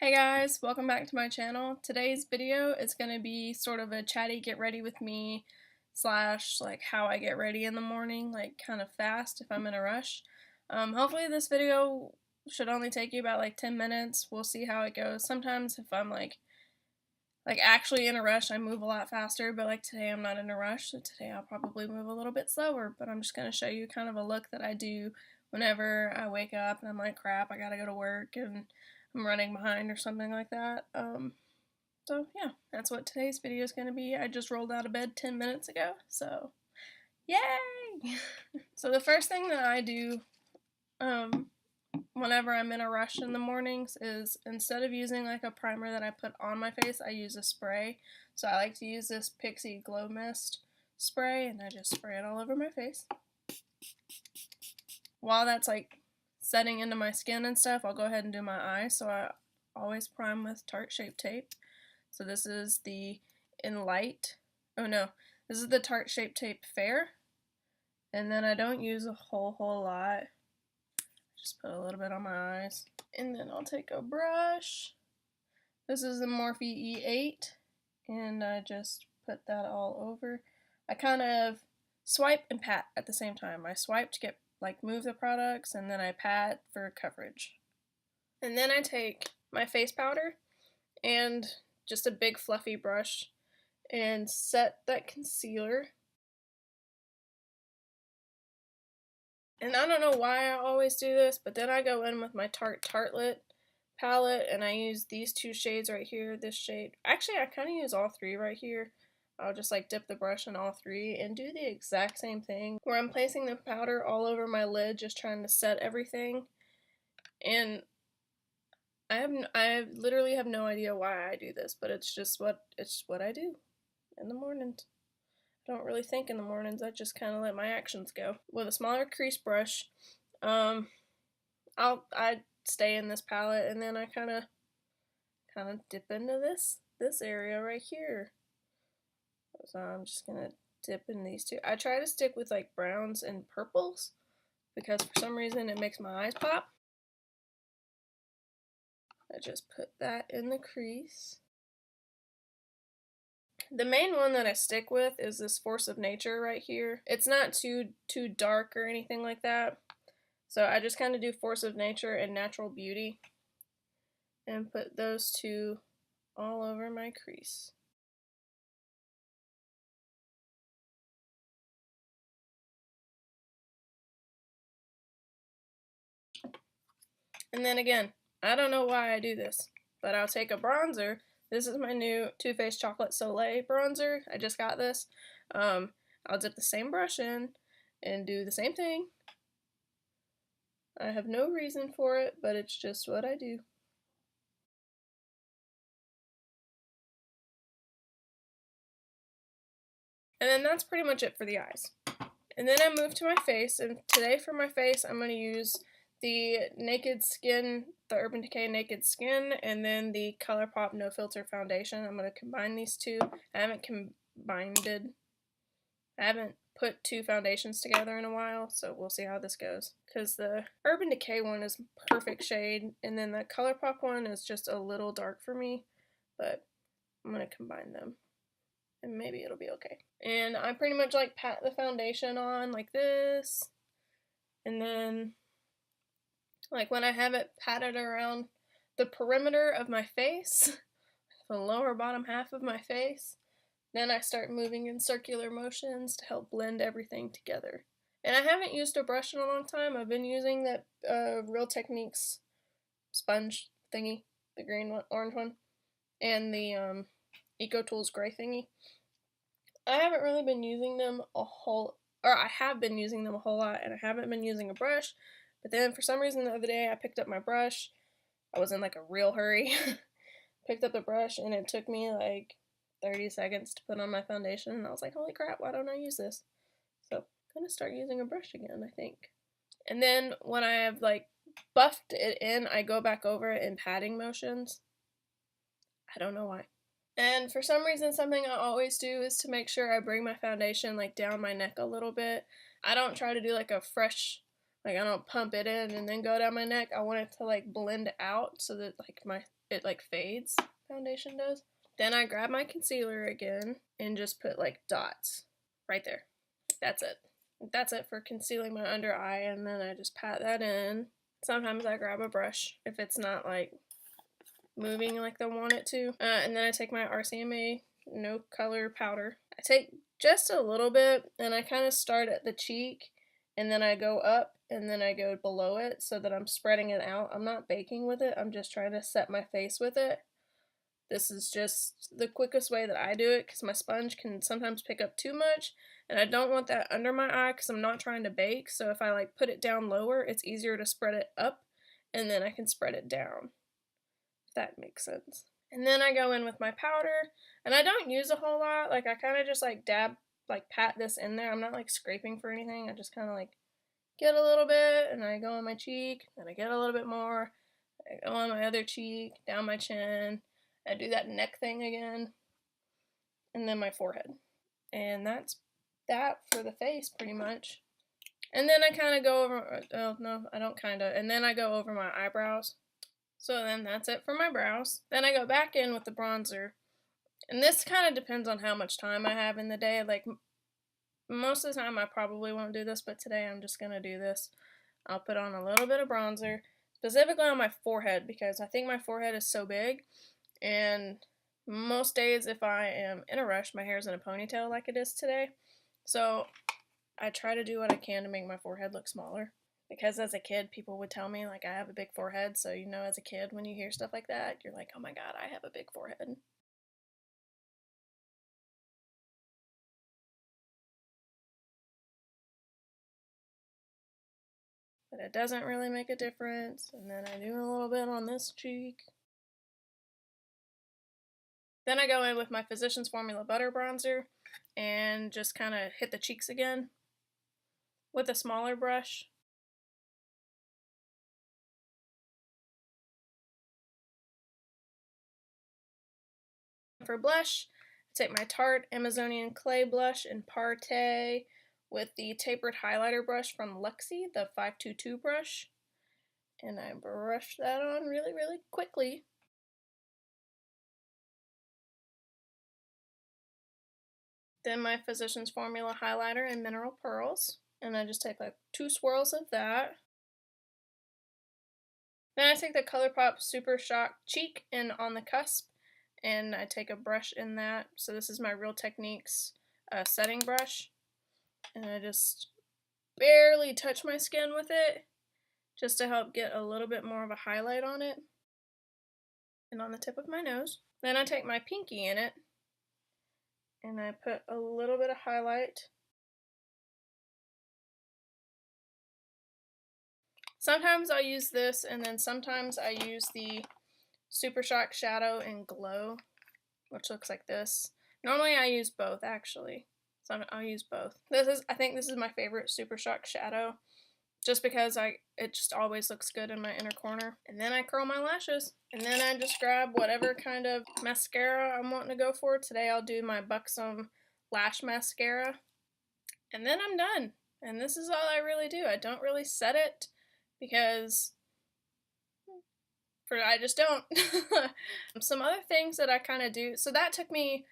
Hey guys, welcome back to my channel. Today's video is going to be sort of a chatty get ready with me slash like how I get ready in the morning, like kind of fast if I'm in a rush. Hopefully this video should only take you about like 10 minutes. We'll see how it goes. Sometimes if I'm like actually in a rush, I move a lot faster, but like today I'm not in a rush, so today I'll probably move a little bit slower, but I'm just going to show you kind of a look that I do whenever I wake up and I'm like, crap, I gotta go to work and I'm running behind or something like that. So yeah, that's what today's video is going to be. I just rolled out of bed 10 minutes ago, so yay! So the first thing that I do whenever I'm in a rush in the mornings is instead of using like a primer that I put on my face, I use a spray. So I like to use this Pixi Glow Mist spray and I just spray it all over my face. While that's like setting into my skin and stuff, I'll go ahead and do my eyes. So I always prime with Tarte Shape Tape. So this is the Enlight. Oh no, this is the Tarte Shape Tape Fair. And then I don't use a whole lot. Just put a little bit on my eyes. And then I'll take a brush. This is the Morphe E8. And I just put that all over. I kind of swipe and pat at the same time. I swipe to get move the products, and then I pat for coverage. And then I take my face powder and just a big fluffy brush and set that concealer. And I don't know why I always do this, but then I go in with my Tarte Tartelette palette and I use these two shades right here, this shade. Actually, I kind of use all three right here. I'll just like dip the brush in all three and do the exact same thing where I'm placing the powder all over my lid, just trying to set everything. And I literally have no idea why I do this, but it's what I do in the mornings. I don't really think in the mornings. I just kind of let my actions go. With a smaller crease brush, I stay in this palette and then I kind of dip into this area right here. So I'm just gonna dip in these two. I try to stick with like browns and purples because for some reason it makes my eyes pop. I just put that in the crease. The main one that I stick with is this Force of Nature right here. It's not too dark or anything like that. So I just kind of do Force of Nature and Natural Beauty and put those two all over my crease. And then again, I don't know why I do this, but I'll take a bronzer. This is my new Too Faced Chocolate Soleil bronzer. I just got this. I'll dip the same brush in and do the same thing. I have no reason for it, but it's just what I do. And then that's pretty much it for the eyes. And then I move to my face, and today for my face I'm going to use the Naked Skin, the Urban Decay Naked Skin, and then the ColourPop No Filter Foundation. I'm going to combine these two. I haven't put two foundations together in a while, so we'll see how this goes. Because the Urban Decay one is perfect shade, and then the ColourPop one is just a little dark for me, but I'm going to combine them. And maybe it'll be okay. And I pretty much like pat the foundation on like this. And then like when I have it patted around the perimeter of my face, the lower bottom half of my face, then I start moving in circular motions to help blend everything together. And I haven't used a brush in a long time. I've been using that Real Techniques sponge thingy, the green one, orange one, and the EcoTools gray thingy. I haven't really been using them I have been using them a whole lot, and I haven't been using a brush, but then for some reason the other day I picked up my brush. I was in like a real hurry. Picked up the brush, and it took me like 30 seconds to put on my foundation, and I was like, holy crap, why don't I use this? So I'm gonna start using a brush again, I think. And then when I have like buffed it in, I go back over it in patting motions. I don't know why. And for some reason, something I always do is to make sure I bring my foundation like down my neck a little bit. I don't try to do like a fresh Like, I don't pump it in and then go down my neck. I want it to like blend out so that like it like fades. Foundation does. Then I grab my concealer again and just put like dots right there. That's it. That's it for concealing my under eye, and then I just pat that in. Sometimes I grab a brush if it's not like moving like I want it to. And then I take my RCMA No Color powder. I take just a little bit, and I kind of start at the cheek, and then I go up, and then I go below it so that I'm spreading it out. I'm not baking with it. I'm just trying to set my face with it. This is just the quickest way that I do it because my sponge can sometimes pick up too much, and I don't want that under my eye because I'm not trying to bake. So if I like put it down lower, it's easier to spread it up, and then I can spread it down. If that makes sense. And then I go in with my powder, and I don't use a whole lot. Like, I kind of just like dab, like pat this in there. I'm not like scraping for anything. I just kind of like get a little bit, and I go on my cheek, and I get a little bit more. I go on my other cheek, down my chin. I do that neck thing again, and then my forehead. And that's that for the face, pretty much. And then I kind of go over, oh no, I don't kind of, and then I go over my eyebrows. So then that's it for my brows. Then I go back in with the bronzer. And this kind of depends on how much time I have in the day. Like, most of the time I probably won't do this, but today I'm just going to do this. I'll put on a little bit of bronzer, specifically on my forehead, because I think my forehead is so big. And most days, if I am in a rush, my hair's in a ponytail like it is today. So I try to do what I can to make my forehead look smaller. Because as a kid, people would tell me, like, I have a big forehead. So, you know, as a kid, when you hear stuff like that, you're like, oh my god, I have a big forehead. But it doesn't really make a difference. And then I do a little bit on this cheek. Then I go in with my Physicians Formula Butter Bronzer and just kind of hit the cheeks again with a smaller brush. For blush, I take my Tarte Amazonian Clay Blush in Parté with the tapered highlighter brush from Luxie, the 522 brush. And I brush that on really, really quickly. Then my Physicians Formula highlighter in Mineral Pearls. And I just take like 2 swirls of that. Then I take the ColourPop Super Shock Cheek in On the Cusp, and I take a brush in that. So this is my Real Techniques setting brush. And I just barely touch my skin with it, just to help get a little bit more of a highlight on it. And on the tip of my nose. Then I take my pinky in it, and I put a little bit of highlight. Sometimes I use this, and then sometimes I use the Super Shock Shadow in Glow, which looks like this. Normally I use both, actually. So I'll use both. I think this is my favorite Super Shock Shadow, just because it just always looks good in my inner corner. And then I curl my lashes. And then I just grab whatever kind of mascara I'm wanting to go for. Today I'll do my Buxom Lash Mascara. And then I'm done. And this is all I really do. I don't really set it because I just don't. Some other things that I kind of do. So that took me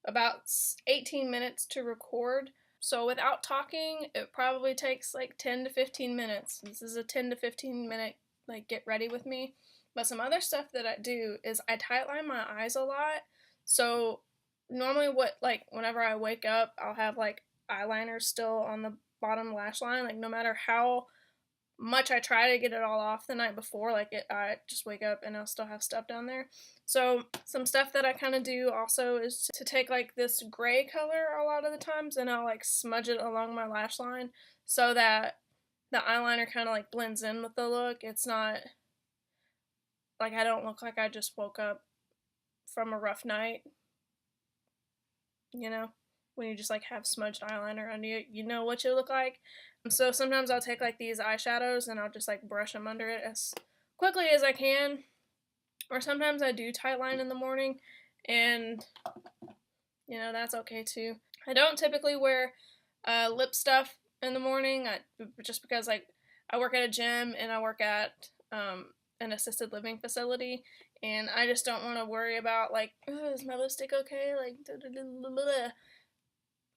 about 18 minutes to record. So without talking, it probably takes like 10 to 15 minutes. This is a 10 to 15 minute like get ready with me. But some other stuff that I do is I tightline my eyes a lot. So normally whenever I wake up, I'll have like eyeliner still on the bottom lash line. Like no matter how much I try to get it all off the night before, I just wake up and I'll still have stuff down there. So some stuff that I kind of do also is to take like this gray color a lot of the times, and I'll like smudge it along my lash line so that the eyeliner kind of like blends in with the look. It's not like I don't look like I just woke up from a rough night, you know, when you just like have smudged eyeliner under you, you know what you look like. So sometimes I'll take like these eyeshadows and I'll just like brush them under it as quickly as I can. Or sometimes I do tightline in the morning, and you know, that's okay too. I don't typically wear lip stuff in the morning just because like I work at a gym and I work at an assisted living facility, and I just don't want to worry about like, oh, is my lipstick okay? Like,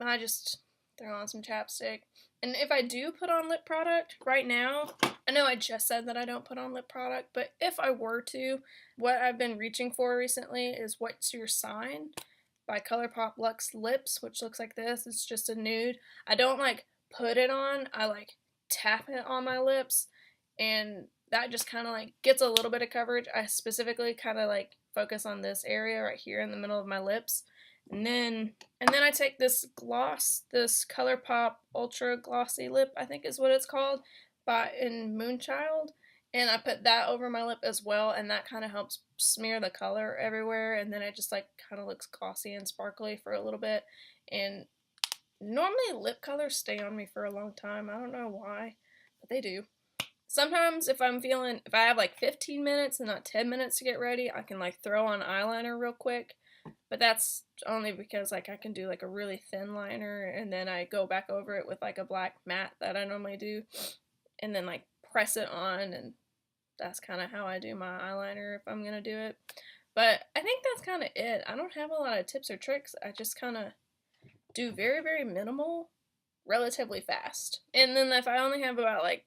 I just throw on some chapstick. And if I do put on lip product right now, I know I just said that I don't put on lip product, but if I were to, what I've been reaching for recently is What's Your Sign by ColourPop Luxe Lips, which looks like this. It's just a nude. I don't like put it on, I like tap it on my lips, and that just kind of like gets a little bit of coverage. I specifically kind of like focus on this area right here in the middle of my lips. And then I take this gloss, this ColourPop Ultra Glossy Lip, I think is what it's called, in Moonchild, and I put that over my lip as well, and that kind of helps smear the color everywhere, and then it just like kind of looks glossy and sparkly for a little bit. And normally lip colors stay on me for a long time. I don't know why, but they do. Sometimes if I have like 15 minutes and not 10 minutes to get ready, I can like throw on eyeliner real quick. But that's only because like I can do like a really thin liner, and then I go back over it with like a black matte that I normally do, and then like press it on, and that's kind of how I do my eyeliner if I'm going to do it. But I think that's kind of it. I don't have a lot of tips or tricks. I just kind of do very, very minimal, relatively fast. And then if I only have about like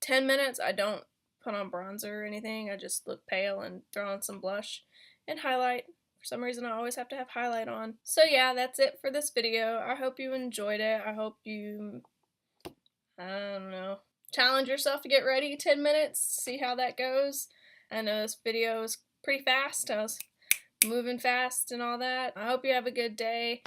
10 minutes, I don't put on bronzer or anything. I just look pale and throw on some blush and highlight. For some reason, I always have to have highlight on. So yeah, that's it for this video. I hope you enjoyed it. I hope you, I don't know, challenge yourself to get ready 10 minutes, see how that goes. I know this video is pretty fast. I was moving fast and all that. I hope you have a good day.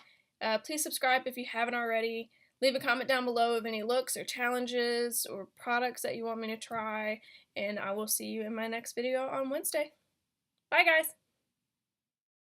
Please subscribe if you haven't already. Leave a comment down below of any looks or challenges or products that you want me to try, and I will see you in my next video on Wednesday. Bye guys!